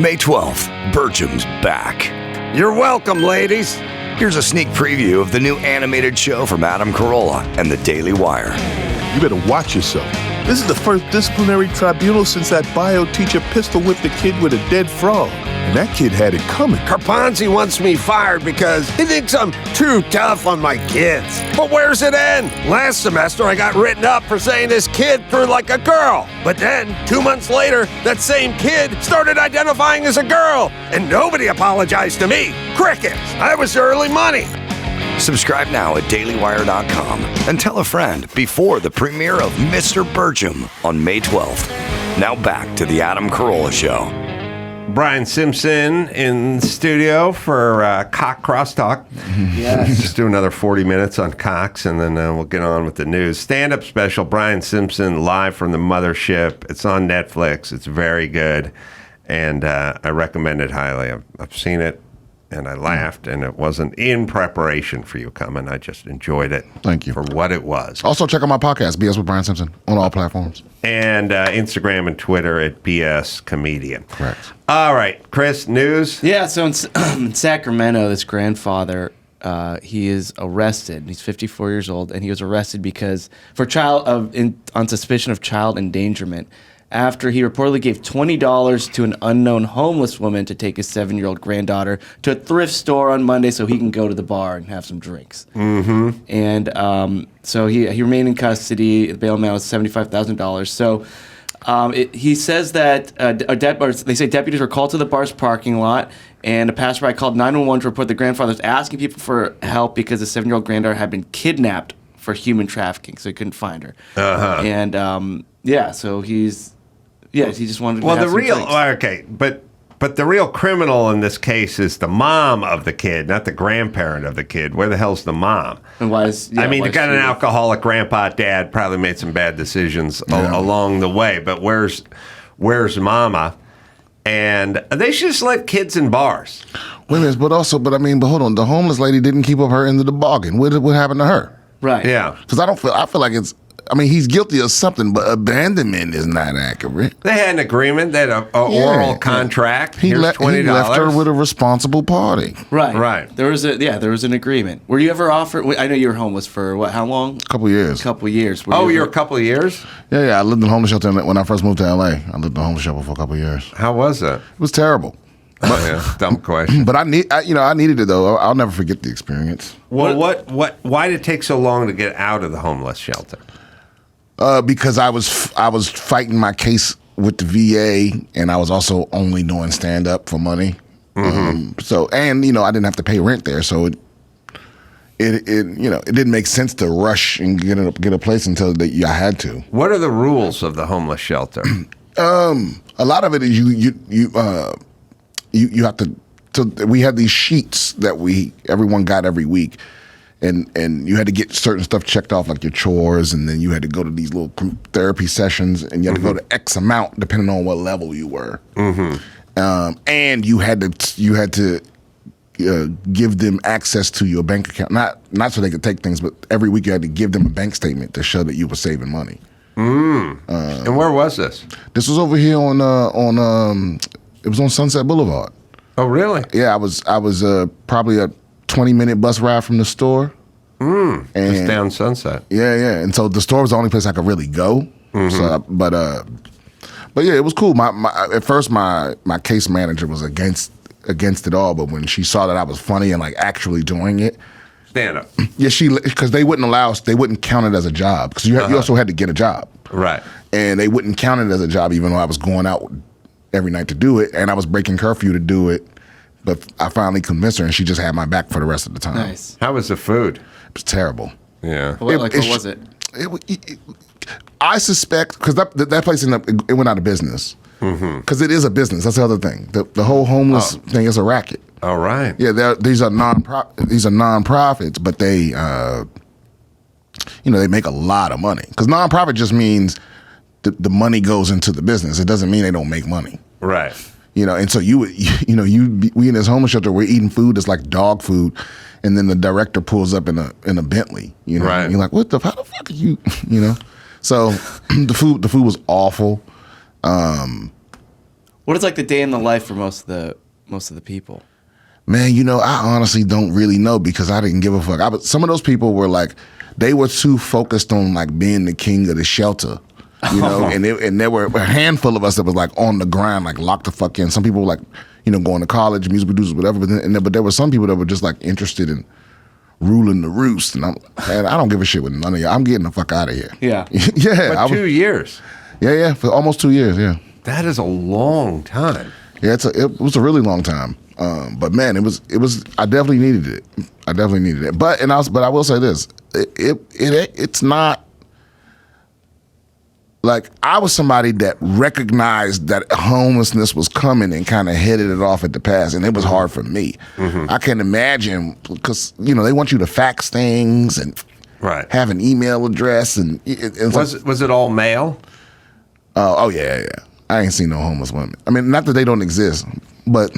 May 12th, Birchum's back. You're welcome, ladies. Here's a sneak preview of the new animated show from Adam Carolla and the Daily Wire. You better watch yourself. This is the first disciplinary tribunal since that bio teacher pistol whipped a kid with a dead frog. And that kid had it coming. Carponzi wants me fired because he thinks I'm too tough on my kids. But where's it end? Last semester, I got written up for saying this kid threw like a girl. But then, 2 months later, that same kid started identifying as a girl. And nobody apologized to me. Crickets. I was early money. Subscribe now at dailywire.com and tell a friend before the premiere of Mr. Birchum on May 12th. Now back to the Adam Carolla Show. Brian Simpson in studio for Cock Crosstalk. Yes. Just do another 40 minutes on Cox, and then we'll get on with the news. Stand-up special, Brian Simpson, live from the Mothership. It's on Netflix. It's very good, and I recommend it highly. I've seen it, and I laughed, and it wasn't in preparation for you coming. I just enjoyed it. Thank you. For what it was. Also, check out my podcast, BS with Brian Simpson, on all platforms. And Instagram and Twitter at BS Comedian. Correct. All right, Chris, news? Yeah, so in Sacramento, this grandfather, he is arrested. He's 54 years old, and he was arrested because on suspicion of child endangerment after he reportedly gave $20 to an unknown homeless woman to take his 7-year-old granddaughter to a thrift store on Monday so he can go to the bar and have some drinks. Mm-hmm. And so he remained in custody. The bail amount was $75,000. So he says that they say deputies were called to the bar's parking lot, and a passerby called 911 to report the grandfather was asking people for help because the 7-year-old granddaughter had been kidnapped for human trafficking, so he couldn't find her. Uh-huh. And so he just wanted to Well, have the some real drinks. okay, but the real criminal in this case is the mom of the kid, not the grandparent of the kid. Where the hell's the mom? And why is I mean, you got an alcoholic grandpa, dad, probably made some bad decisions along the way. But where's mama? And they should just let kids in bars. Wait a minute, but hold on. The homeless lady didn't keep up her end of the bargain. What happened to her? Right. Yeah. Because I feel like he's guilty of something, but abandonment is not accurate. They had an agreement. They had an oral contract. He Here's $20. He left her with a responsible party. Right. There was an agreement. Were you ever offered? I know you were homeless for how long? A couple years. A couple years. You're a couple of years? Yeah. I lived in a homeless shelter when I first moved to LA. I lived in a homeless shelter for a couple of years. How was that? It was terrible. Dumb question. But I needed it though. I'll never forget the experience. Well, why did it take so long to get out of the homeless shelter? Because I was fighting my case with the VA, and I was also only doing stand up for money. Mm-hmm. I didn't have to pay rent there, so it didn't make sense to rush and get a place until I had to. What are the rules of the homeless shelter? A lot of it is you have to. So we had these sheets that everyone got every week. And you had to get certain stuff checked off, like your chores, and then you had to go to these little group therapy sessions, and you had to go to X amount depending on what level you were. Mm-hmm. And you had to give them access to your bank account, not so they could take things, but every week you had to give them a bank statement to show that you were saving money. And where was this? This was over here on it was on Sunset Boulevard. Oh, really? Yeah, I was probably a 20-minute bus ride from the store. Just down Sunset. Yeah. And so the store was the only place I could really go. Mm-hmm. So, but yeah, it was cool. At first, my case manager was against it all, but when she saw that I was funny and like actually doing it, stand up. Yeah, because they wouldn't count it as a job because you also had to get a job, right? And they wouldn't count it as a job even though I was going out every night to do it, and I was breaking curfew to do it. But I finally convinced her, and she just had my back for the rest of the time. Nice. How was the food? It was terrible. Yeah. What was it? I suspect, because that place it went out of business. Because it is a business. That's the other thing. The whole homeless thing is a racket. All right. Yeah, these are nonprofits, but they they make a lot of money. Because nonprofit just means the money goes into the business. It doesn't mean they don't make money. Right. And so we in this homeless shelter, we're eating food that's like dog food, and then the director pulls up in a Bentley. Right. And you're like, how the fuck are you? So the food was awful. What is like the day in the life for most of the people? Man, I honestly don't really know because I didn't give a fuck. Some of those people were like, they were too focused on like being the king of the shelter, and there were a handful of us that was like on the grind, like locked the fuck in. Some people were like, going to college, music producers, whatever. But there were some people that were just like interested in ruling the roost. And I don't give a shit with none of y'all. I'm getting the fuck out of here. Yeah. Yeah. But 2 years. Yeah, for almost 2 years, yeah. That is a long time. Yeah, it was a really long time. But man, it was. I definitely needed it. But I will say this: it's not like I was somebody that recognized that homelessness was coming and kind of headed it off at the pass, and it was hard for me. Mm-hmm. I can imagine because they want you to fax things and have an email address, and was it all male? Oh yeah. I ain't seen no homeless women. I mean, not that they don't exist, but.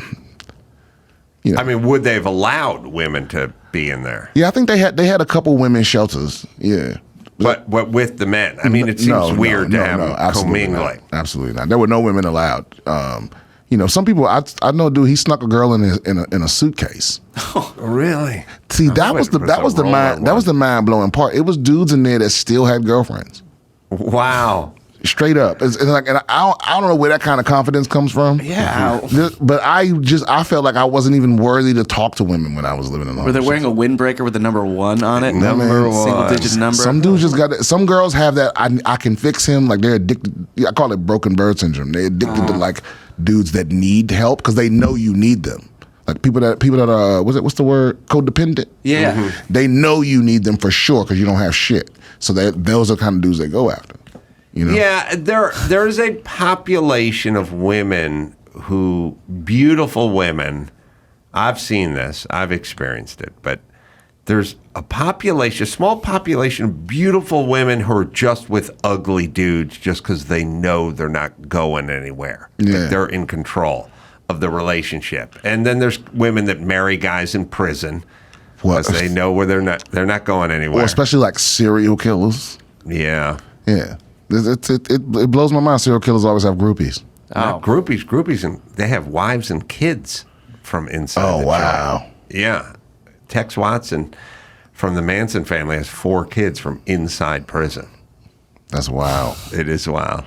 I mean, would they have allowed women to be in there? Yeah, I think they had a couple women's shelters. Yeah, but with the men. I mean, it seems weird to have commingling. Absolutely not. There were no women allowed. Some people. I know a dude. He snuck a girl in a suitcase. Oh, really? See, that was the mind blowing part. It was dudes in there that still had girlfriends. Wow. Straight up, it's like, and I don't know where that kind of confidence comes from. Yeah, but I felt like I wasn't even worthy to talk to women when I was living in. Were they wearing a windbreaker with the number 1 on it? Number 1, single-digit number. Some dudes just got it. Some girls have that. I can fix him. Like they're addicted. I call it broken bird syndrome. They're addicted to like dudes that need help because they know you need them. Like people that are what's the word, codependent? Yeah, They know you need them for sure because you don't have shit. So those are the kind of dudes they go after. Yeah, there is a population of women beautiful women. I've seen this. I've experienced it. But there's a small population of beautiful women who are just with ugly dudes just because they know they're not going anywhere. Yeah. Like they're in control of the relationship. And then there's women that marry guys in prison because they know where they're not going anywhere. Or especially like serial killers. Yeah. Yeah. It blows my mind. Serial killers always have groupies. Oh, groupies, and they have wives and kids from inside. Oh, wow. Trial. Yeah, Tex Watson from the Manson family has 4 kids from inside prison. That's wild. It is wild.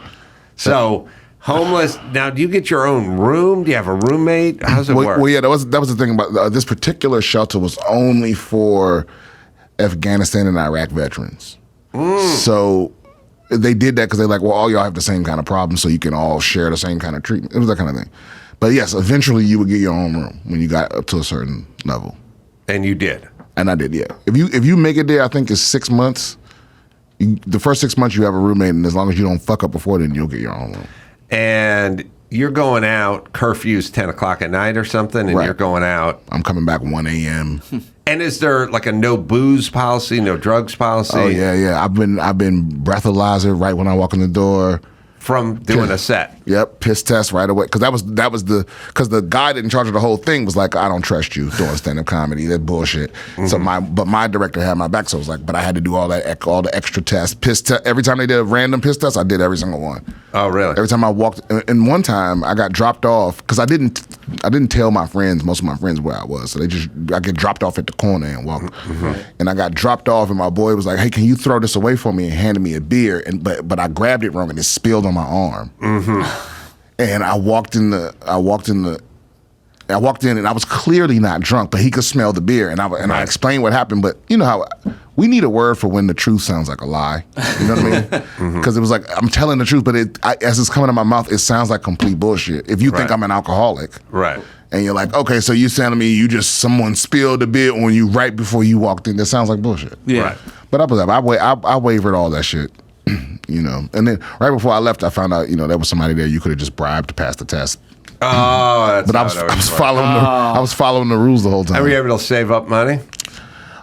So homeless. Now, do you get your own room? Do you have a roommate? How does it work? Well, yeah, that was the thing about this particular shelter was only for Afghanistan and Iraq veterans. So. They did that because they're like, well, all y'all have the same kind of problem, so you can all share the same kind of treatment. It was that kind of thing. But yes, eventually you would get your own room when you got up to a certain level. And you did. And I did, yeah. If you make it there, I think it's 6 months. The first 6 months you have a roommate, and as long as you don't fuck up before then, you'll get your own room. And you're going out, curfew's 10 o'clock at night or something, and you're going out. I'm coming back 1 a.m. And is there like a no booze policy, no drugs policy? Oh yeah. I've been breathalyzer right when I walk in the door. From doing a set. Yep, piss test right away. Because because the guy that in charge of the whole thing was like, I don't trust you doing stand-up comedy. That bullshit. Mm-hmm. So my director had my back, so it was like, but I had to do all the extra tests. Piss test. Every time they did a random piss test, I did every single one. Oh, really? Every time I walked, and one time I got dropped off because I didn't tell most of my friends where I was. So I get dropped off at the corner and walk. Mm-hmm. And I got dropped off, and my boy was like, hey, can you throw this away for me? And handed me a beer, but I grabbed it wrong and it spilled on my arm. Mm-hmm. And I walked in and I was clearly not drunk, but he could smell the beer. And I explained what happened, but you know how we need a word for when the truth sounds like a lie. You know what I mean? Because it was like, I'm telling the truth, but as it's coming out of my mouth, it sounds like complete bullshit. If you think I'm an alcoholic. Right. And you're like, okay, so you telling me someone spilled the beer on you right before you walked in. That sounds like bullshit. Yeah. Right. But I wavered all that shit. You know, and then right before I left, I found out, there was somebody there you could have just bribed to pass the test. Oh, that's but I was following the rules the whole time. Were you able to save up money?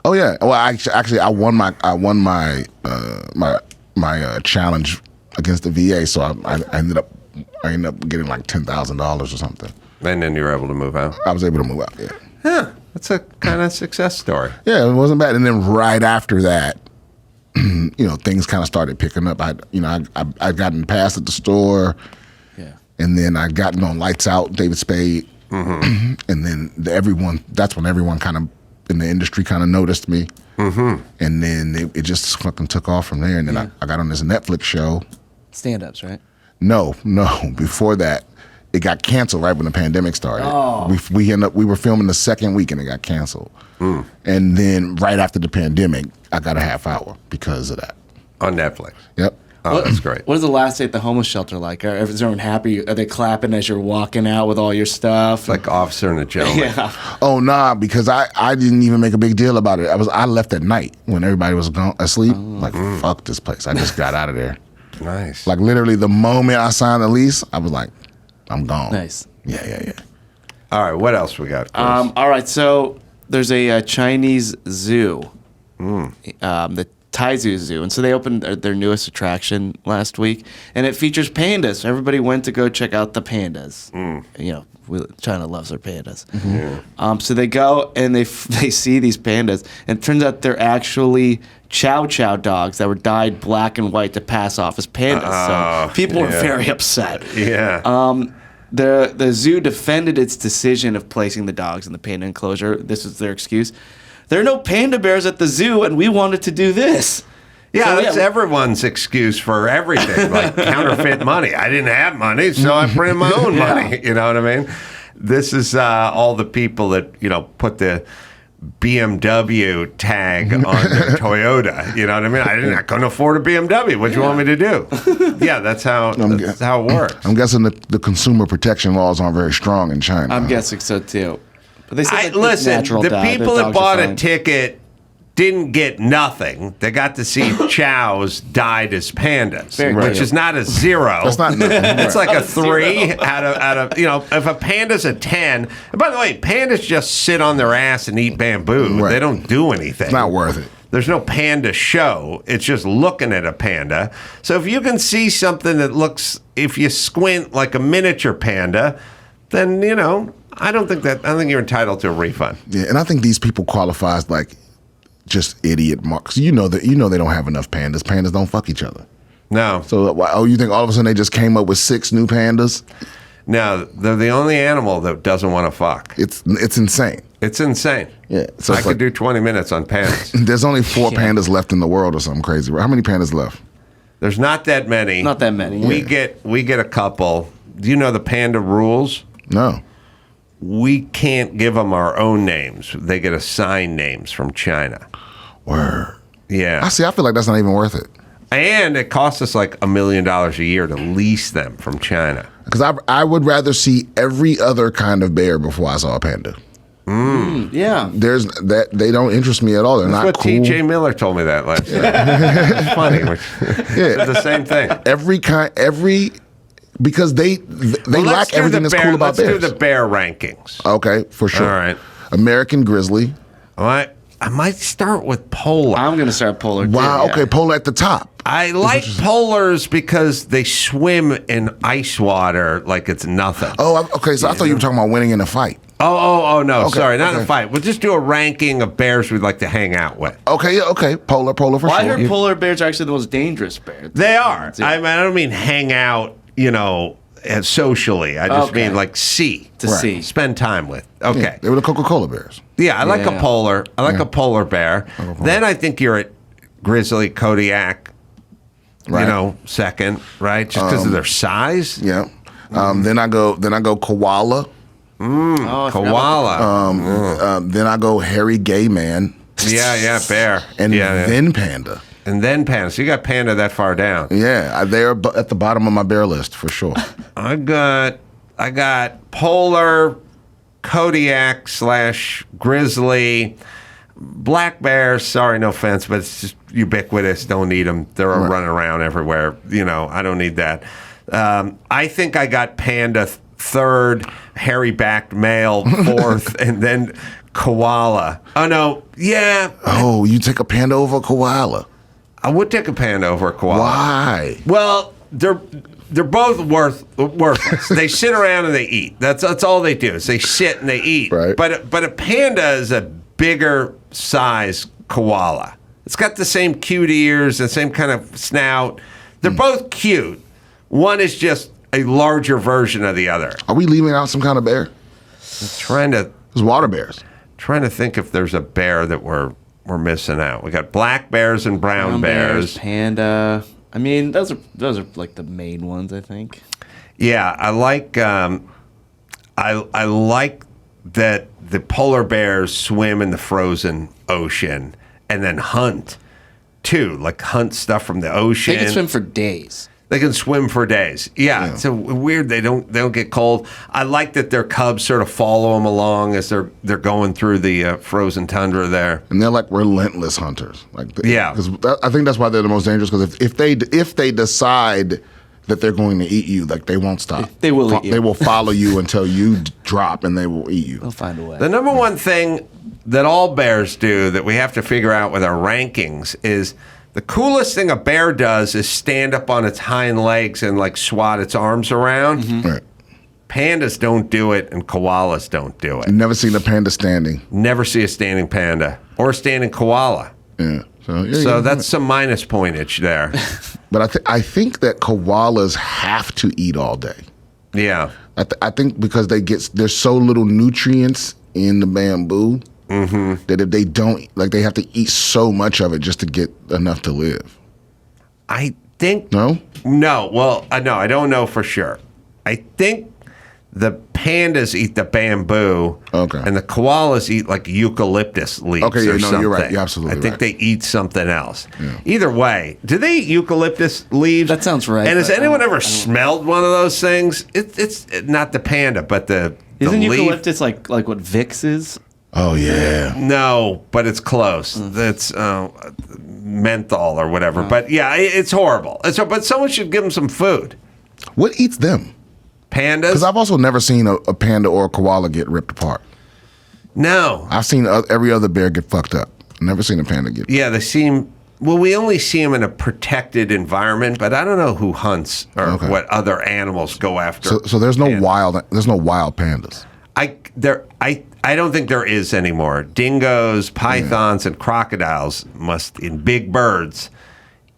Oh yeah. Well, I won my challenge against the VA, so I ended up getting like $10,000 or something. And then you were able to move out. I was able to move out. Yeah. Yeah, that's a kind of success story. Yeah, it wasn't bad. And then right after that, things kind of started picking up. I'd gotten passed at the store. Yeah. And then I got on Lights Out, David Spade. And then that's when everyone kind of in the industry kind of noticed me. And then it just fucking took off from there. And then I got on this Netflix show. Stand-ups, right? No. Before that, it got canceled right when the pandemic started. Oh. We were filming the second week and it got canceled. And then right after the pandemic, I got a half hour because of that. On Netflix. Yep. Oh, that's great. What is the last day at the homeless shelter like? Is everyone happy? Are they clapping as you're walking out with all your stuff? Like Officer and a Gentleman. Yeah. Oh, nah, because I didn't even make a big deal about it. I left at night when everybody was asleep. Like, fuck this place. I just got out of there. Nice. Like, literally, the moment I signed the lease, I was like, I'm gone. Nice. Yeah. All right, what else we got, Chris? All right, so there's a Chinese zoo, the Taizu Zoo, and so they opened their newest attraction last week, and it features pandas. So everybody went to go check out the pandas. You know, China loves their pandas. So they go and they see these pandas, and it turns out they're actually Chow Chow dogs that were dyed black and white to pass off as pandas. So people were very upset. Yeah. The zoo defended its decision of placing the dogs in the panda enclosure. This is their excuse. There are no panda bears at the zoo, and we wanted to do this. Yeah, So, that's everyone's excuse for everything, like counterfeit money. I didn't have money, so I printed my own money. You know what I mean? This is all the people that, put the BMW tag on their Toyota. You know what I mean? I couldn't afford a BMW. What do you want me to do? Yeah, that's how it works. I'm guessing the consumer protection laws aren't very strong in China. I'm guessing so, too. But they said Listen, the people that bought a fine. ticket didn't get nothing. They got to see chows dyed as pandas, which is not a 0. That's not. It's like a 3 out of if a panda's a 10. And by the way, pandas just sit on their ass and eat bamboo. Right. They don't do anything. It's not worth it. There's no panda show. It's just looking at a panda. So if you can see something that looks, if you squint, like a miniature panda, then I think you're entitled to a refund. Yeah, and I think these people qualify as like just idiot marks. You know they don't have enough pandas. Pandas don't fuck each other. No. So you think all of a sudden they just came up with 6 new pandas? No, they're the only animal that doesn't want to fuck. It's insane. It's insane. Yeah. So I could do 20 minutes on pandas. There's only 4 pandas left in the world or something crazy. How many pandas left? There's not that many. Not that many. We get a couple. Do you know the panda rules? No. We can't give them our own names. They get assigned names from China. Word. Yeah. I feel like that's not even worth it. And it costs us like $1 million a year to lease them from China. Because I would rather see every other kind of bear before I saw a panda. Yeah. They don't interest me at all. They're That's not what cool. T.J. Miller told me that last night. It's funny. It's the same thing. Because they lack everything that's cool about bears. Let's do the bear rankings. Okay, for sure. All right. American grizzly. All right. I might start with polar. I'm going to start polar, too. Wow, yeah. okay, polar at the top. I like polars because they swim in ice water like it's nothing. Oh, okay, so I thought you were talking about winning in a fight. Oh, no, Okay, sorry, not okay. a fight. We'll just do a ranking of bears we'd like to hang out with. Okay, yeah, okay, polar for Well, I sure. heard polar bears are actually the most dangerous bears. They are. I don't mean hang out, socially. I just mean like see. To see. Spend time with. Okay. Yeah, they were the Coca-Cola bears. Yeah, I like a Yeah. polar. I like a polar bear. Then I think you're at grizzly, Kodiak, Right. second, right? Just because of their size. Yeah. Then I go koala. Oh, Koala. Then I go hairy gay man. Yeah, bear. And yeah. then panda. And then panda. So you got panda that far down. Yeah, they're at the bottom of my bear list for sure. I got polar, Kodiak / grizzly, black bear. Sorry, no offense, but it's just ubiquitous. Don't need them. They're running around everywhere. I don't need that. I think I got panda third, hairy-backed male fourth, and then koala. Oh no, yeah. Oh, you take a panda over a koala? I would take a panda over a koala. Why? Well, they're both worthless. They sit around and they eat. That's all they do is they sit and they eat. Right. But a panda is a bigger size koala. It's got the same cute ears, the same kind of snout. They're both cute. One is just a larger version of the other. Are we leaving out some kind of bear? Trying to There's water bears. think if there's a bear that we're missing out. We got black bears and brown bears. Panda. I mean, those are like the main ones, I think. Yeah, I like I like that the polar bears swim in the frozen ocean and then hunt too, like hunt stuff from the ocean. They can swim for days. They can swim for days. Yeah, so weird. They don't get cold. I like that their cubs sort of follow them along as they're going through the frozen tundra there. And they're like relentless hunters. Yeah. Because I think that's why they're the most dangerous. Because if they decide that they're going to eat you, like they won't stop. They will eat you. They will follow you until you drop, and they will eat you. They'll find a way. The number one thing that all bears do that we have to figure out with our rankings is the coolest thing a bear does is stand up on its hind legs and like swat its arms around. Right. Pandas don't do it, and koalas don't do it. Never seen a panda standing. Never see a standing panda or a standing koala. Yeah. So that's some minus pointage there. But I think that koalas have to eat all day. Yeah. I think because there's so little nutrients in the bamboo that if they don't, like, they have to eat so much of it just to get enough to live. I think No? No. Well, no, I don't know for sure. I think the pandas eat the bamboo, Okay. and the koalas eat like eucalyptus leaves Okay, yeah, or no, something. you're right. You're absolutely I think right. they eat something else. Either way, do they eat eucalyptus leaves? That sounds right, And has but anyone I ever don't- smelled one of those things? It's not the panda, but the Isn't leaf. eucalyptus like what Vicks is? Oh, yeah. No, but it's close. It's menthol or whatever. But yeah, it's horrible. But someone should give them some food. What eats them? Pandas? Because I've also never seen a panda or a koala get ripped apart. No. I've seen every other bear get fucked up. Never seen a panda get. Yeah, they seem. Well, we only see them in a protected environment, but I don't know who hunts or what other animals go after. So there's no pandas. wild pandas. I don't think there is anymore. Dingoes, pythons, and crocodiles in big birds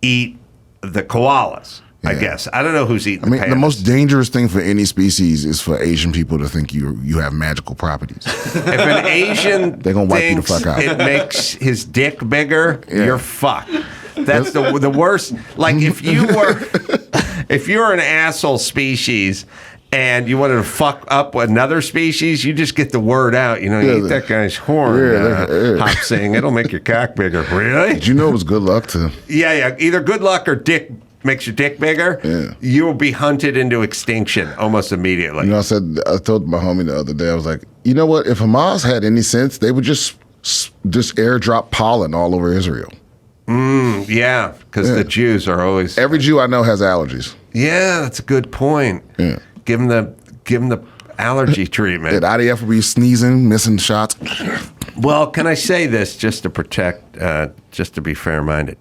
eat the koalas. I guess I don't know who's eating. I mean, the the pandas. most dangerous thing for any species is for Asian people to think you have magical properties. If an Asian They gonna wipe you the thinks fuck out. it makes his dick bigger, you're fucked. That's the worst. Like if you were an asshole species and you wanted to fuck up another species, you just get the word out. You eat that guy's horn, hop sing. It'll make your cock bigger. Really? Did you know it was good luck to? Yeah. Either good luck or dick makes your dick bigger. Yeah. You will be hunted into extinction almost immediately. I told my homie the other day, I was like, you know what? If Hamas had any sense, they would just airdrop pollen all over Israel. Yeah, because the Jews are always. Every Jew I know has allergies. Yeah, that's a good point. Yeah. Give them the allergy treatment. That IDF would be sneezing, missing shots. Well, can I say this just to protect, just to be fair-minded?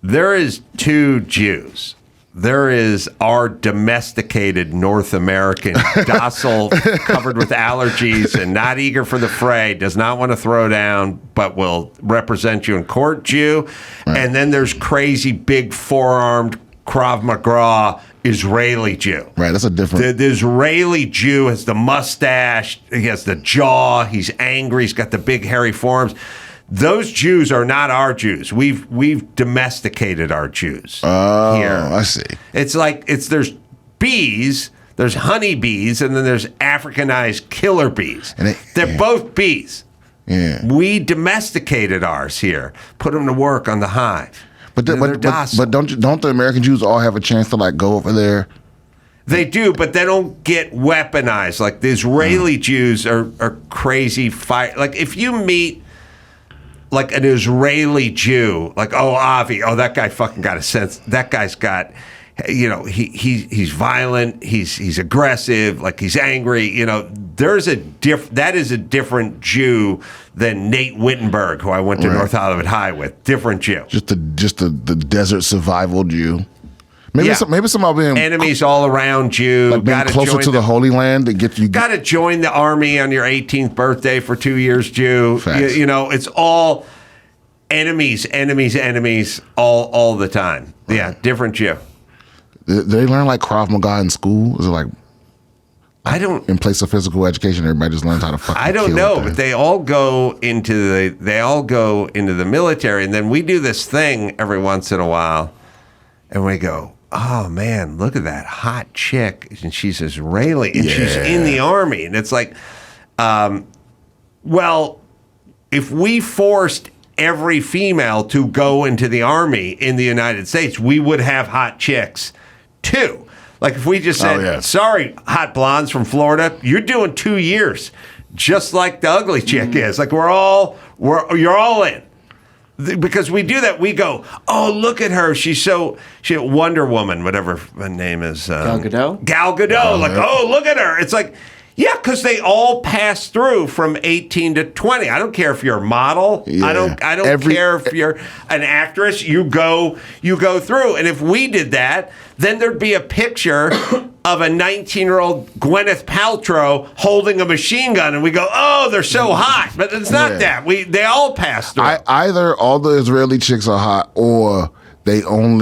There is two Jews. There is our domesticated North American, docile, covered with allergies and not eager for the fray, does not want to throw down, but will represent you in court Jew. Right. And then there's crazy, big, four-armed, Krav Maga Israeli Jew. Right, that's a different. The Israeli Jew has the mustache, he has the jaw, he's angry, he's got the big hairy forearms. Those Jews are not our Jews. We've domesticated our Jews here. I see. It's like there's bees, there's honey bees, and then there's Africanized killer bees. They're both bees. Yeah. We domesticated ours here, put them to work on the hive. But docile. don't the American Jews all have a chance to like go over there? They do, but they don't get weaponized. Like the Israeli Jews are crazy fight. Like if you meet like an Israeli Jew, like Avi, that guy fucking got a sense. That guy's got, he's violent, he's aggressive, like he's angry. That is a different Jew than Nate Wittenberg, who I went to North Hollywood High with. Different Jew. Just the desert survival Jew. Maybe some being enemies all around you. Like being closer to the Holy Land to get you. Got to join the army on your 18th birthday for 2 years, Jew. It's all enemies, all the time. Yeah, different Jew. Do they learn like Krav Maga in school? Is it like I don't. in place of physical education, everybody just learns how to fucking I don't kill know, with but their- they all go into the military, and then we do this thing every once in a while, and we go, "Oh man, look at that hot chick, and she's Israeli, and she's in the army," and it's like, well, if we forced every female to go into the army in the United States, we would have hot chicks too. Like if we just said, sorry, hot blondes from Florida, you're doing 2 years, just like the ugly chick is. Like you're all in. Because we do that, we go, oh, look at her. She Wonder Woman, whatever her name is. Gal Gadot? Gal Gadot. Like, oh, look at her. It's like, yeah, because they all pass through from 18 to 20. I don't care if you're a model. Yeah. I don't care if you're an actress. You go through. And if we did that, then there'd be a picture of a 19-year-old Gwyneth Paltrow holding a machine gun, and we go, oh, they're so hot. But it's not that. They all pass through. Either all the Israeli chicks are hot, or they don't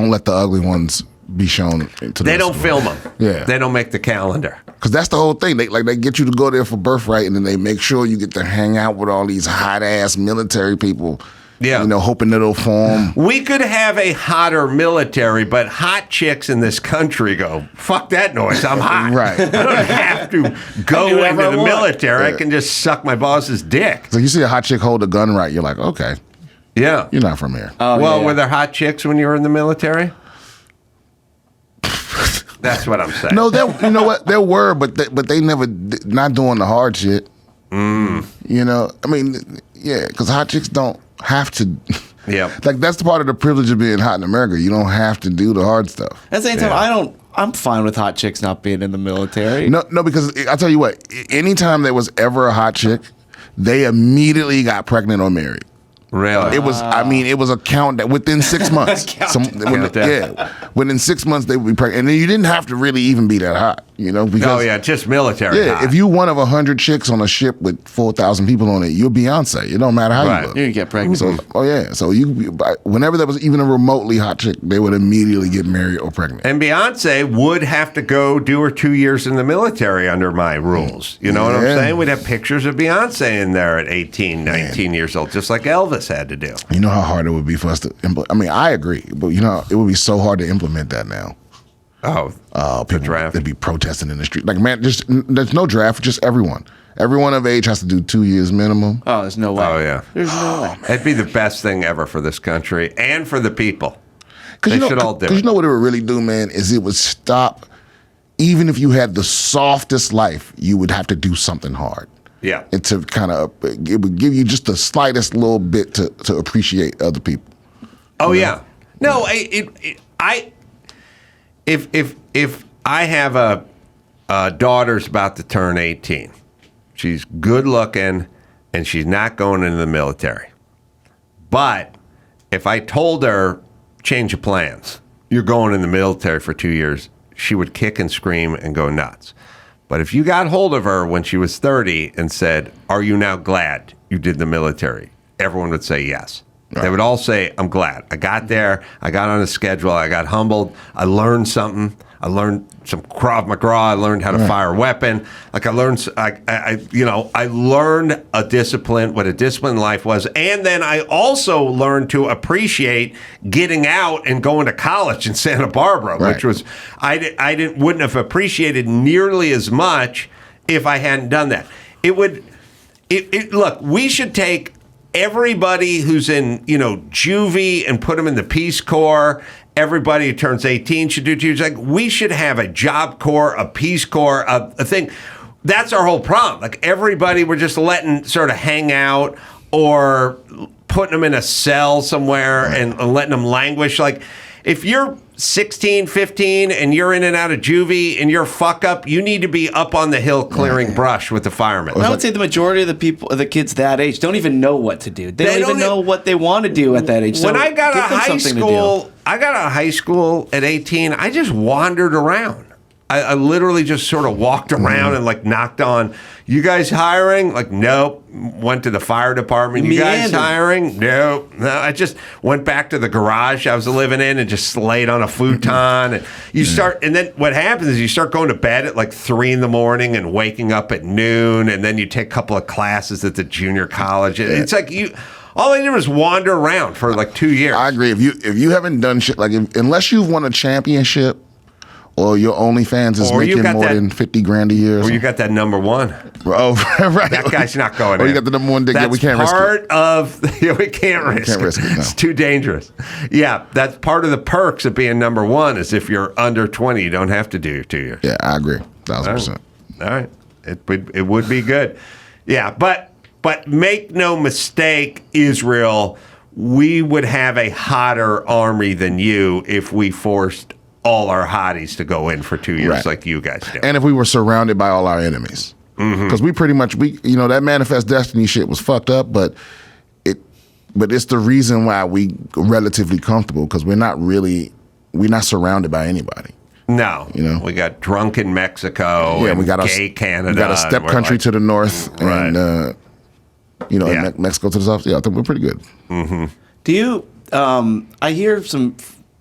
let the ugly ones be shown. They don't film them. Yeah, they don't make the calendar. Because that's the whole thing. They get you to go there for birthright, and then they make sure you get to hang out with all these hot ass military people. Yeah, hoping that it'll form. We could have a hotter military, but hot chicks in this country go, fuck that noise. I'm hot. Right. I don't have to go into the military. I can just suck my boss's dick. So you see a hot chick hold a gun right, you're like, okay, yeah, you're not from here. Were there hot chicks when you were in the military? That's what I'm saying. No, you know what? There were, but they never not doing the hard shit. I mean, yeah, because hot chicks don't have to. Yeah, like that's the part of the privilege of being hot in America. You don't have to do the hard stuff. At the same time, I'm fine with hot chicks not being in the military. No, because I'll tell you what. Anytime there was ever a hot chick, they immediately got pregnant or married. Really? It was. I mean, it was a countdown within 6 months. Within 6 months they would be pregnant, and then you didn't have to really even be that hot, Because, just military. Yeah, hot. if you one of 100 chicks on a ship with 4,000 people on it, you're Beyonce. It don't matter how you look. You get pregnant. So, so whenever there was even a remotely hot chick, they would immediately get married or pregnant. And Beyonce would have to go do her 2 years in the military under my rules. You know what I'm saying? We'd have pictures of Beyonce in there at 18, 19 years old, just like Elvis had to do. You know how hard it would be for us to implement. I mean, I agree, but it would be so hard to implement that now. People they'd be protesting in the street. Like, man, there's no draft. Just everyone of age has to do 2 years minimum. Oh, there's no way. Oh yeah, there's no way. It'd be the best thing ever for this country and for the people. They should all do it. Because you know what it would really do, man, is it would stop. Even if you had the softest life, you would have to do something hard. Yeah. And to kind of, it would give you just the slightest little bit to appreciate other people. Oh yeah. No, if I have a daughter's about to turn 18, she's good looking and she's not going into the military. But if I told her, change of plans, you're going in the military for 2 years, she would kick and scream and go nuts. But if you got hold of her when she was 30 and said, are you now glad you did the military? Everyone would say yes. Right. They would all say, I'm glad. I got there. I got on a schedule. I got humbled. I learned something. I learned some Krav Maga. I learned how to fire a weapon. Like I learned a discipline, what a disciplined life was. And then I also learned to appreciate getting out and going to college in Santa Barbara, which was, wouldn't have appreciated nearly as much if I hadn't done that. Look, we should take everybody who's in, juvie and put them in the Peace Corps. Everybody who turns 18 should do it. Like, we should have a Job Corps, a Peace Corps, a thing. That's our whole problem. Like, everybody we're just letting sort of hang out or putting them in a cell somewhere and letting them languish. Like, if you're 16, 15, and you're in and out of juvie and you're fuck up, you need to be up on the hill clearing brush with the firemen. I would say the majority of the kids that age don't even know what to do. They don't even know what they want to do at that age. So when I got out of high school, at 18, I just wandered around. I literally just sort of walked around and like knocked on, you guys hiring? Like, nope. Went to the fire department. You guys hiring? Nope. No, I just went back to the garage I was living in and just laid on a futon. And you start, and then what happens is you start going to bed at like 3 a.m. and waking up at noon, and then you take a couple of classes at the junior college. It's like all I did was wander around for like 2 years. I agree. If you haven't done shit, like unless you've won a championship, or your OnlyFans is making more than $50,000 a year. Or you got that number one. Oh, right. That guy's not going Or in. you got the number one dick. That's we can't risk it. part of, we can't risk it. No. It's too dangerous. Yeah, that's part of the perks of being number one is if you're under 20, you don't have to do your 2 years. Yeah, I agree. 1,000%. All right. It would be good. Yeah, but make no mistake, Israel, we would have a hotter army than you if we forced all our hotties to go in for 2 years like you guys do. And if we were surrounded by all our enemies. Because we pretty much, that Manifest Destiny shit was fucked up, but it's the reason why we relatively comfortable, because we're not surrounded by anybody. No. We got drunk in Mexico and we got gay Canada. We got a step country to the north and, and Mexico to the south. Yeah, I think we're pretty good. Do you, I hear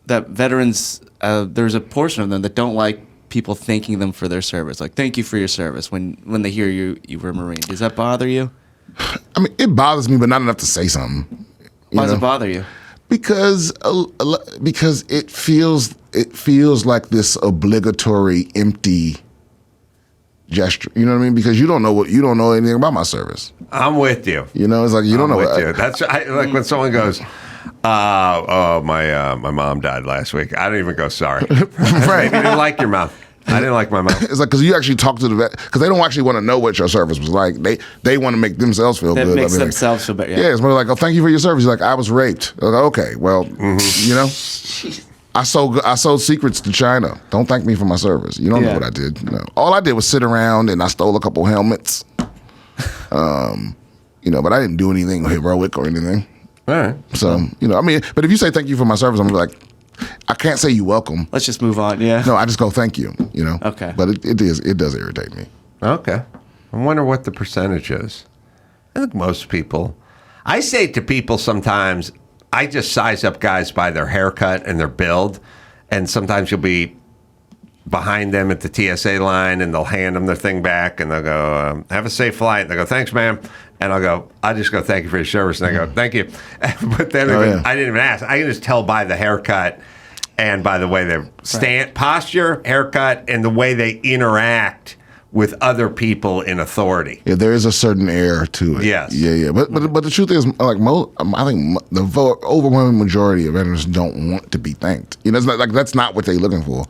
that veterans, there's a portion of them that don't like people thanking them for their service. Like, thank you for your service when they hear you were a Marine. Does that bother you? I mean, it bothers me, but not enough to say something. Why does it bother you? Because it feels like this obligatory, empty gesture. You know what I mean? Because you don't know anything about my service. I'm with you. It's like you don't know. With you. That's like when someone goes, my mom died last week. I don't even go sorry. Right? You didn't like your mom. I didn't like my mom. It's like because you actually talk to the vet, because they don't actually want to know what your service was like. They want to make themselves feel good. That makes themselves feel better. Yeah, it's more like, oh, thank you for your service. You're like, I was raped. Like, okay, well, I sold secrets to China. Don't thank me for my service. You don't know what I did. No. All I did was sit around and I stole a couple helmets. But I didn't do anything heroic or anything. All right. So, but if you say thank you for my service, I'm like, I can't say you welcome. Let's just move on, yeah. No, I just go thank you, Okay. But it does irritate me. Okay. I wonder what the percentage is. I think most people. I say to people sometimes, I just size up guys by their haircut and their build, and sometimes you'll be behind them at the TSA line, and they'll hand them their thing back, and they'll go, have a safe flight. And they'll go, thanks, ma'am. And I just go, thank you for your service. And I go, thank you. But then I didn't even ask. I can just tell by the haircut and by the way they stand, posture, haircut, and the way they interact with other people in authority. Yeah, there is a certain air to it. Yes. Yeah. But the truth is, like, I think the overwhelming majority of veterans don't want to be thanked. It's not like that's not what they're looking for.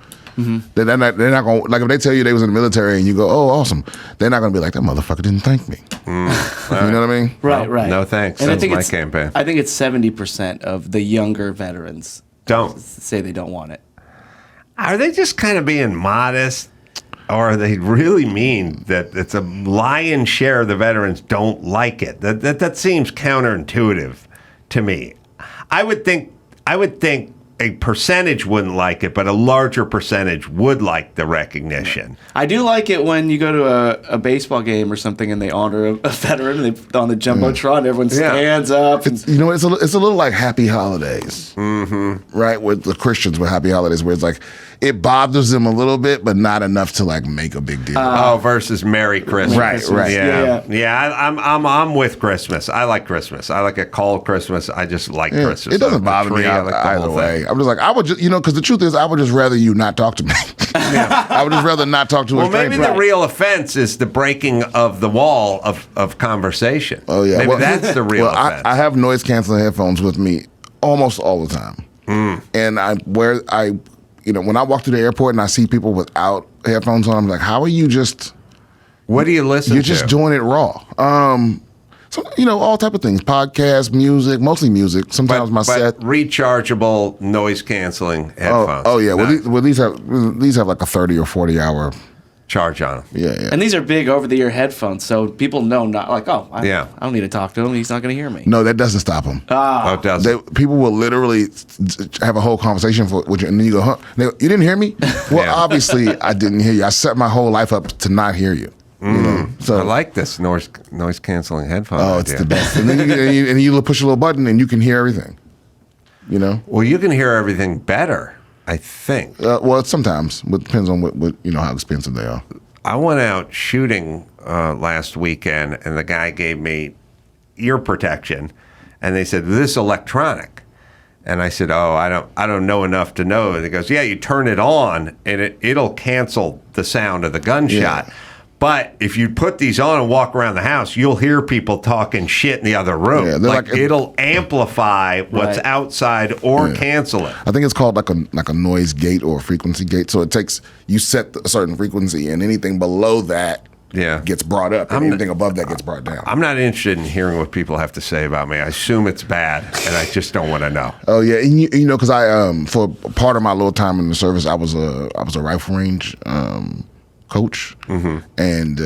They're not going, like, if they tell you they was in the military and you go, oh, awesome, they're not going to be like, that motherfucker didn't thank me. You know what I mean? Right. No thanks. And That's my campaign. I think it's 70% of the younger veterans don't say they don't want it. Are they just kind of being modest? Or they really mean that it's a lion's share of the veterans don't like it? That seems counterintuitive to me. I would think a percentage wouldn't like it, but a larger percentage would like the recognition. I do like it when you go to a baseball game or something and they honor a veteran on the Jumbotron. Everyone stands up. It's a little like Happy Holidays, right? With the Christians with Happy Holidays, where it's like it bothers them a little bit, but not enough to like make a big deal. Versus Merry Christmas. Right. Yeah. I'm with Christmas. I like Christmas. I like a cold Christmas. I just like Christmas. It doesn't bother me either way. I'm just like, I would just, because the truth is, I would just rather you not talk to me. I would just rather not talk to a stranger. Maybe the real offense is the breaking of the wall of conversation. Oh, yeah. Maybe that's the real offense. I have noise-canceling headphones with me almost all the time. And when I walk through the airport and I see people without headphones on, I'm like, how are you just... What do you listen to? You're just doing it raw. So, all type of things. Podcasts, music, mostly music. Sometimes my set. Rechargeable noise canceling headphones. Oh yeah. Well, these have like a 30 or 40 hour charge on them. Yeah. And these are big over-the-ear headphones, so people know not like, I don't need to talk to him. He's not going to hear me. No, that doesn't stop them. Oh, it doesn't. People will literally have a whole conversation with you, and then you go, huh? You didn't hear me? Well, obviously, I didn't hear you. I set my whole life up to not hear you. You know? So I like this noise canceling headphone. Oh, it's the best. And then you push a little button, and you can hear everything. You know? Well, you can hear everything better, I think. Well, sometimes. It depends on what how expensive they are. I went out shooting last weekend, and the guy gave me ear protection, and they said, "This is electronic." And I said, "Oh, I don't know enough to know." And he goes, "Yeah, you turn it on, and it'll cancel the sound of the gunshot." Yeah. But if you put these on and walk around the house, you'll hear people talking shit in the other room. Yeah, like it'll amplify what's outside or cancel it. I think it's called like a noise gate or a frequency gate. So you set a certain frequency, and anything below that gets brought up, and anything above that gets brought down. I'm not interested in hearing what people have to say about me. I assume it's bad, and I just don't want to know. Oh yeah, and you know, because I for part of my little time in the service, I was a rifle range coach, and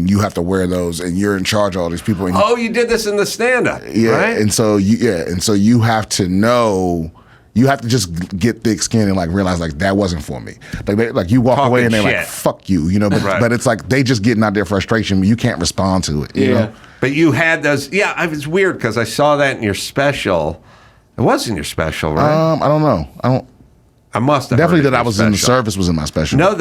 you have to wear those, and you're in charge of all these people. And you did this in the stand-up, right? And so you have to know. You have to just get thick skin and like realize like that wasn't for me. Like you walk away and they're like, "Fuck you," you know. But it's like they just getting out their frustration. But you can't respond to it. You know? But you had those. Yeah, it was weird because I saw that in your special. It was in your special, right? I don't know. I must have definitely heard that I was in the service was in my special. No,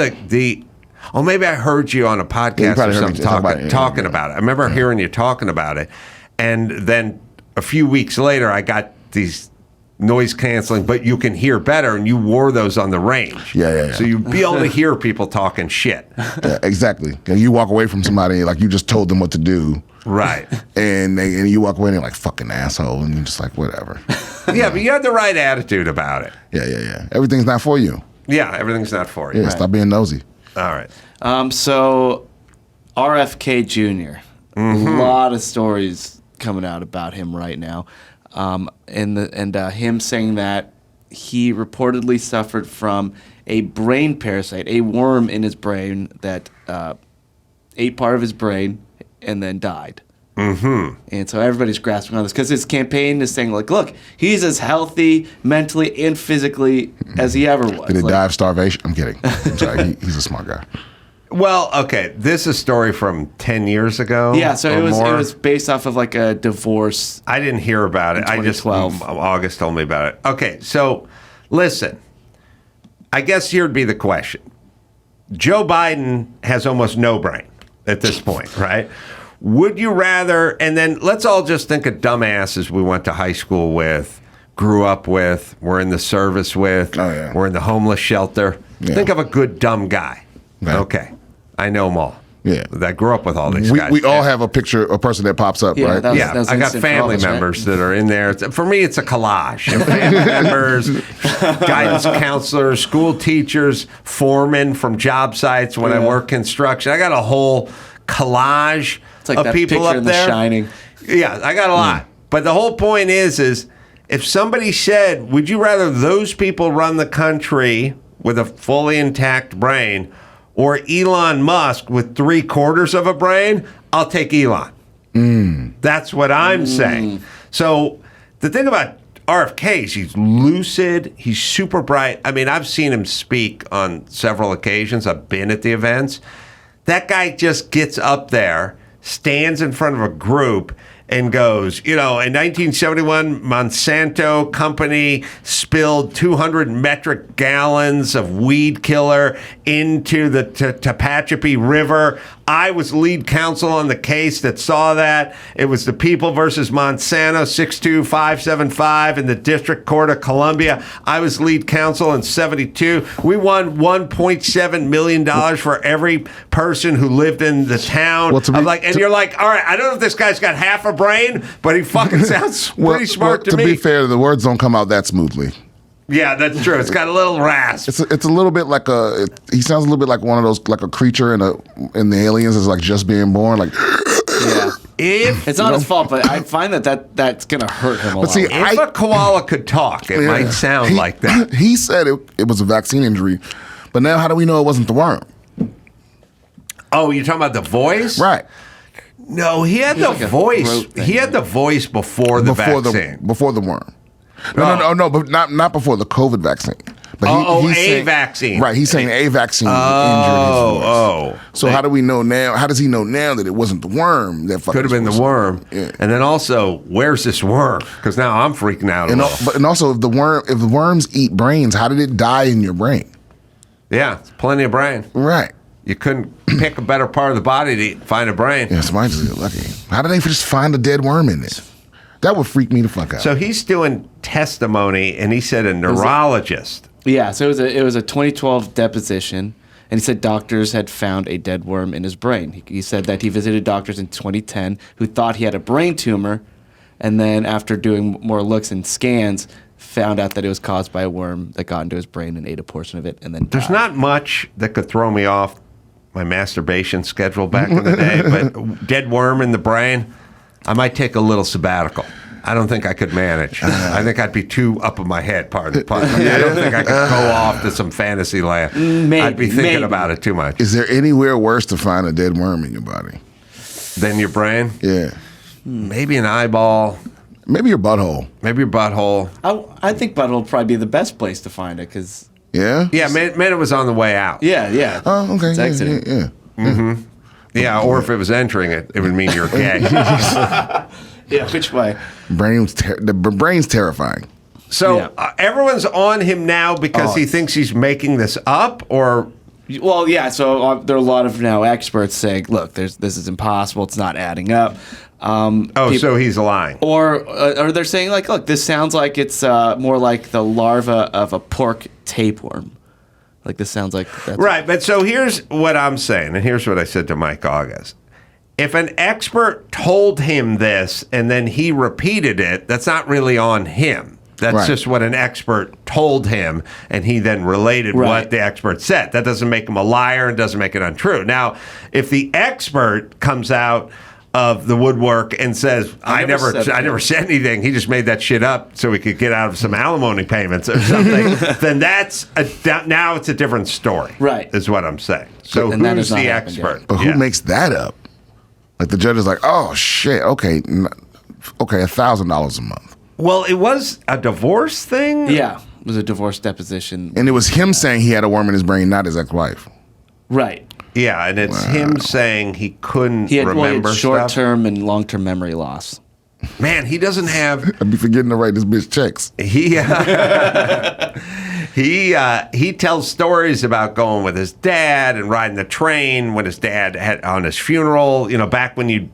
Oh, maybe I heard you on a podcast or something talking about it. I remember hearing you talking about it. And then a few weeks later, I got these noise canceling, but you can hear better, and you wore those on the range. Yeah. So you'd be able to hear people talking shit. Yeah, exactly. And you walk away from somebody like you just told them what to do. Right. And you walk away and they're like, "Fucking asshole," and you're just like, whatever. Yeah, but you had the right attitude about it. Yeah. Everything's not for you. Yeah, everything's not for you. Yeah, stop being nosy. All right. So RFK Jr. A lot of stories coming out about him right now, and him saying that he reportedly suffered from a brain parasite, a worm in his brain that ate part of his brain and then died. And so everybody's grasping on this because his campaign is saying, like, look, he's as healthy mentally and physically as he ever was. Did he die of starvation? I'm kidding. I'm sorry. He's a smart guy. Well, okay, this is a story from 10 years ago. Yeah, so it was based off of like a divorce. I didn't hear about it. August told me about it. Okay, so listen, I guess here'd be the question. Joe Biden has almost no brain at this point, right? Would you rather, and then let's all just think of dumbasses we went to high school with, grew up with, were in the service with, were in the homeless shelter. Yeah. Think of a good dumb guy. Right. Okay. I know them all. Yeah. That grew up with all these guys. We all have a person that pops up, right? I got family members that are in there. For me, it's a collage. Family members, guidance counselors, school teachers, foremen from job sites when I work construction. I got a whole collage of people up there. The Shining. Yeah, I got a lot. But the whole point is if somebody said, would you rather those people run the country with a fully intact brain or Elon Musk with 3/4 of a brain, I'll take Elon. That's what I'm saying. So the thing about RFK is he's lucid, he's super bright. I mean, I've seen him speak on several occasions. I've been at the events. That guy just gets up there, stands in front of a group, and goes, in 1971, Monsanto Company spilled 200 metric gallons of weed killer into the Tehachapi River. I was lead counsel on the case that saw that. It was the People versus Monsanto, 62575 in the District Court of Columbia. I was lead counsel in 72. We won $1.7 million for every person who lived in the town. And you're like, all right, I don't know if this guy's got half a brain, but he fucking sounds pretty smart to me. To be fair, the words don't come out that smoothly. Yeah, that's true. It's got a little rasp. It's a little bit like he sounds a little bit like one of those, like a creature in the Aliens is like just being born, like. Yeah. It's not his fault, but I find that's gonna hurt him a lot. See, if a koala could talk, it might sound like that. He said it was a vaccine injury, but now how do we know it wasn't the worm? Oh, you're talking about the voice? Right. No, he had the like a voice. throat thing, He had the voice before the vaccine. Before the worm. No, but not before the COVID vaccine. But he's saying, vaccine. Right, he's saying a vaccine injured his voice. So how do we know now? How does he know now that it wasn't the worm that Could have been the worm. Yeah. And then also, where's this worm? Because now I'm freaking out a little. And also, if the worms eat brains, how did it die in your brain? Yeah, it's plenty of brain. Right. You couldn't pick a better part of the body to find a brain. Yeah, somebody just get lucky. How did they just find a dead worm in there? That would freak me the fuck out. So he's doing testimony, and he said a neurologist. Yeah, so it was a 2012 deposition, and he said doctors had found a dead worm in his brain. He said that he visited doctors in 2010 who thought he had a brain tumor, and then after doing more looks and scans, found out that it was caused by a worm that got into his brain and ate a portion of it, and then There's died. not much that could throw me off my masturbation schedule back in the day, but dead worm in the brain, I might take a little sabbatical. I don't think I could manage. I think I'd be too up in my head, pardon the pun. I don't think I could go off to some fantasy land. I'd be thinking about it too much. Is there anywhere worse to find a dead worm in your body? Then your brain? Yeah. Maybe an eyeball. Maybe your butthole. Maybe your butthole. I think butthole would probably be the best place to find it, because... Yeah? Yeah, man, it was on the way out. Yeah. Oh, okay. It's Yeah, exiting. yeah. Yeah, or if it was entering it, it would mean you're gay. Yeah, which way? The brain's terrifying. So Yeah. Everyone's on him now because he thinks he's making this up, or... Well, yeah, so there are a lot of now experts saying, look, this is impossible, it's not adding up. So he's lying. Or they're saying, like, look, this sounds like it's more like the larva of a pork tapeworm. Like, this sounds like that's... Right, but so here's what I'm saying, and here's what I said to Mike August. If an expert told him this and then he repeated it, that's not really on him. That's Right. just what an expert told him, and he then related what the expert said. That doesn't make him a liar and doesn't make it untrue. Now, if the expert comes out of the woodwork and says, I never said anything, he just made that shit up so he could get out of some alimony payments or something, then now it's a different story. Right. Is what I'm saying. So And that who's has not the happened expert? yet. But who makes that up? Like the judge is like, oh shit, okay, $1,000 a month. Well, it was a divorce thing? Yeah, it was a divorce deposition. And it was him saying he had a worm in his brain, not his ex-wife. Right. Yeah, and it's him saying he couldn't He had remember stuff. short-term and long-term memory loss. Man, he doesn't have... I'd be forgetting to write this bitch checks. He tells stories about going with his dad and riding the train when his dad had on his funeral. You know, back when you'd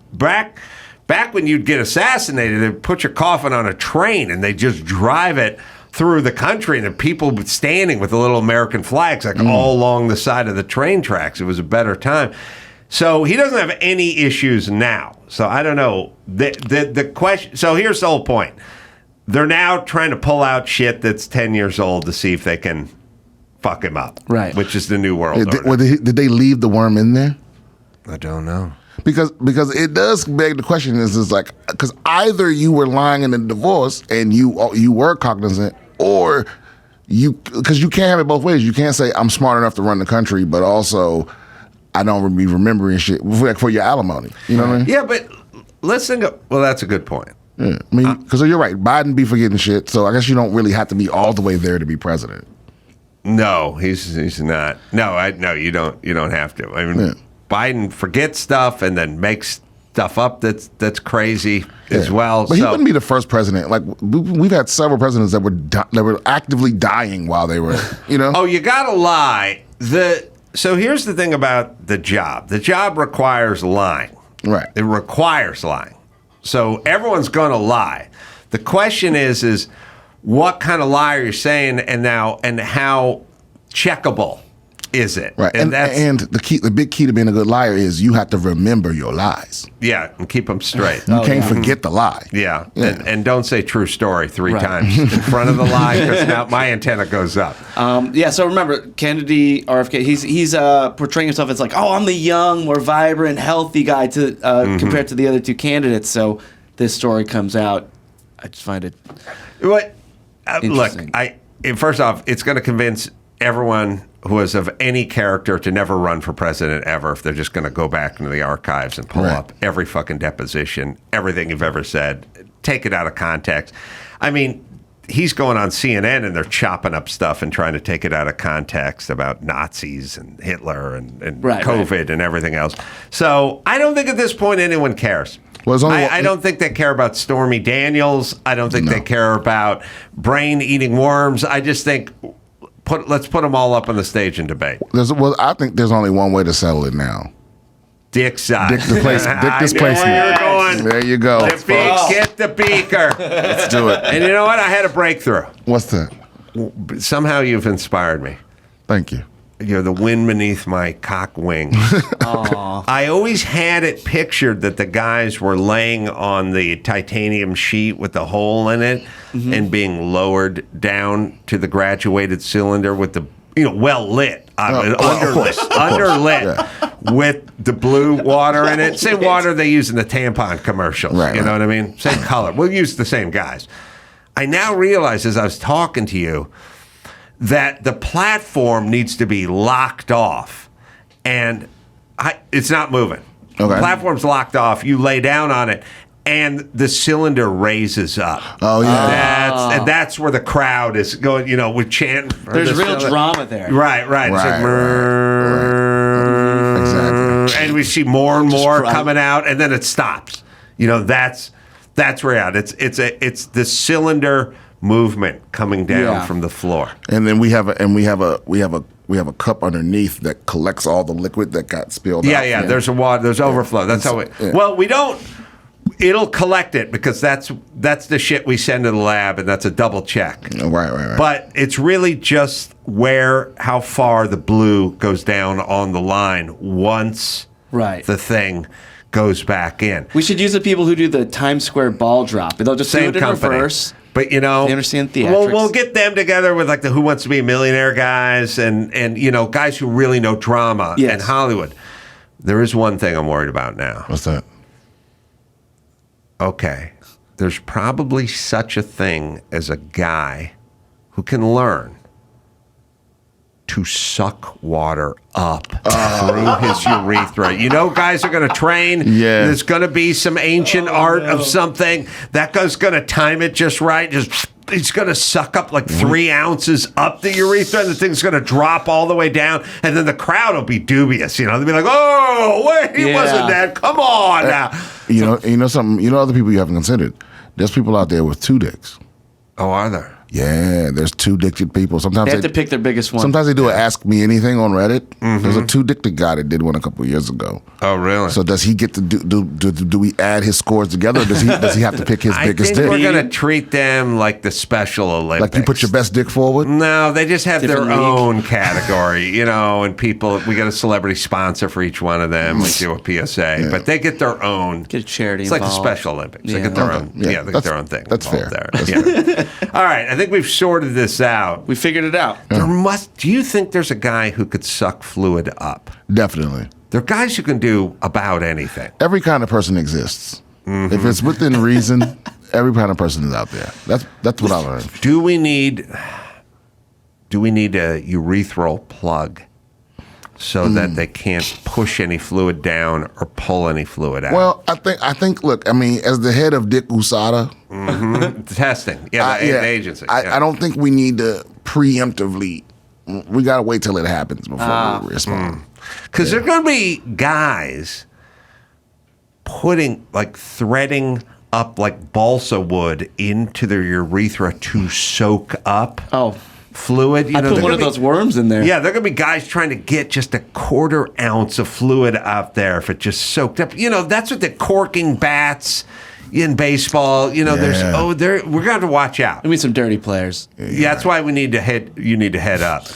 get assassinated, they'd put your coffin on a train and they just drive it through the country, and the people standing with the little American flags like all along the side of the train tracks. It was a better time. So he doesn't have any issues now. So I don't know. The question. So here's the whole point. They're now trying to pull out shit that's 10 years old to see if they can fuck him up. Right. Which is the new world order. Did they leave the worm in there? I don't know. Because it does beg the question is like, because either you were lying in the divorce and you were cognizant, or because you can't have it both ways. You can't say I'm smart enough to run the country, but also I don't be remembering shit for your alimony. You know what I mean? Yeah, but let's think of, well, that's a good point. Yeah. I mean, because you're right. Biden be forgetting shit, so I guess you don't really have to be all the way there to be president. No, he's not. No, you don't have to. I mean, Biden forgets stuff and then makes stuff up that's crazy as well. But he wouldn't be the first president. Like we've had several presidents that were actively dying while they were, you know. Oh, you gotta lie. So here's the thing about the job. The job requires lying. Right. It requires lying. So everyone's gonna lie. The question is what kind of lie are you saying, and how checkable is it? Right. And the big key to being a good liar is you have to remember your lies. Yeah, and keep them straight. You can't forget the lie. Yeah. And don't say true story 3 times in front of the lie, because now my antenna goes up. So remember, Kennedy, RFK, he's portraying himself as like, oh, I'm the young, more vibrant, healthy guy compared to the other 2 candidates. So this story comes out. I just find it Look, interesting. first off, it's going to convince everyone who is of any character to never run for president ever if they're just going to go back into the archives and pull up every fucking deposition, everything you've ever said, take it out of context. I mean, he's going on CNN and they're chopping up stuff and trying to take it out of context about Nazis and Hitler and COVID and everything else. So I don't think at this point anyone cares. Well, I don't think they care about Stormy Daniels. I don't think they care about brain-eating worms. I just think let's put them all up on the stage and debate. I think there's only one way to settle it now. Dick size. Dick displacement. There you go. Get the beaker. Let's do it. And you know what? I had a breakthrough. What's that? Somehow you've inspired me. Thank you. You're the wind beneath my cock wings. I always had it pictured that the guys were laying on the titanium sheet with the hole in it and being lowered down to the graduated cylinder with the, well lit. Underlit with the blue water in it. Same water they use in the tampon commercials. You know what I mean? Same color. We'll use the same guys. I now realize as I was talking to you that the platform needs to be locked off, and it's not moving. The platform's locked off. You lay down on it, and the cylinder raises up. Oh, yeah. That's where the crowd is going, with chanting. There's real drama there. Right. Exactly. And we see more and more coming out, and then it stops. That's where you're at. It's the cylinder movement coming down from the floor, and then we have a cup underneath that collects all the liquid that got spilled out. Yeah. There's overflow. That's how well, we don't. It'll collect it because that's the shit we send to the lab, and that's a double check. Right. But it's really just how far the blue goes down on the line once the thing goes back in. We should use the people who do the Times Square ball drop. They'll just do it in reverse. But they understand theatrics. We'll get them together with like the Who Wants to Be a Millionaire guys and guys who really know drama and Hollywood. There is one thing I'm worried about now. What's that? Okay. There's probably such a thing as a guy who can learn to suck water up through his urethra. Guys are going to train. Yeah. There's going to be some ancient art of something. That guy's going to time it just right. He's going to suck up like 3 ounces up the urethra, and the thing's going to drop all the way down, and then the crowd will be dubious. They'll be like, "Oh, wait, he wasn't that. Come on now." Something. Other people you haven't considered. There's people out there with 2 dicks. Oh, are there? Yeah, there's 2-dicked people. Sometimes they have to pick their biggest one. Sometimes they do an Ask Me Anything on Reddit. There's a 2-dicked guy that did one a couple of years ago. Oh, really? So does he get to do we add his scores together, or does he have to pick his biggest dick? I think we're going to treat them like the Special Olympics. Like you put your best dick forward? No, they just have their own category, and people, we got a celebrity sponsor for each one of them. We do a PSA, but they get their own. Get a charity It's involved. Like the Special Olympics. They get their own. Yeah, they get their own thing. That's fair. All right, I think we've sorted this out. We figured it out. Do you think there's a guy who could suck fluid up? Definitely. There are guys who can do about anything. Every kind of person exists. If it's within reason, every kind of person is out there. That's what I learned. Do we need a urethral plug so that they can't push any fluid down or pull any fluid out? Well, I think. Look, as the head of Dick USADA, testing, the agency. I don't think we need to preemptively. We gotta wait till it happens before we respond. Because there are going to be guys threading up like balsa wood into their urethra to soak up fluid. I put one of those worms in there. Yeah, there are going to be guys trying to get just a 1/4 ounce of fluid out there if it just soaked up. That's what the corking bats in baseball. We're going to have to watch out. We need some dirty players. Yeah, that's why you need to head up.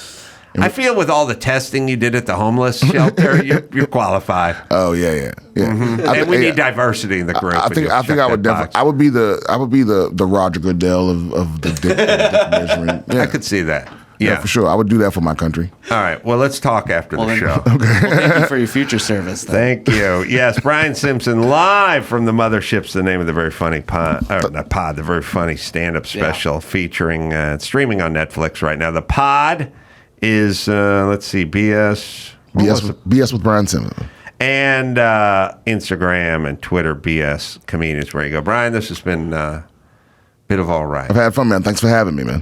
I feel with all the testing you did at the homeless shelter, you're qualified. Oh yeah. And we need diversity in the group. I think I would definitely. I would be the Roger Goodell of the dick measuring. Yeah. I could see that. Yeah, for sure. I would do that for my country. All right. Well, let's talk after the show. Okay. Well, thank you for your future service. Thank you. Yes, Brian Simpson live from the Mothership's the name of the very funny the very funny stand-up special featuring streaming on Netflix right now. The Pod is, let's see, BS. BS with Brian Simmons. And Instagram and Twitter, BS Comedians, where you go. Brian, this has been a bit of all right. I've had fun, man. Thanks for having me, man.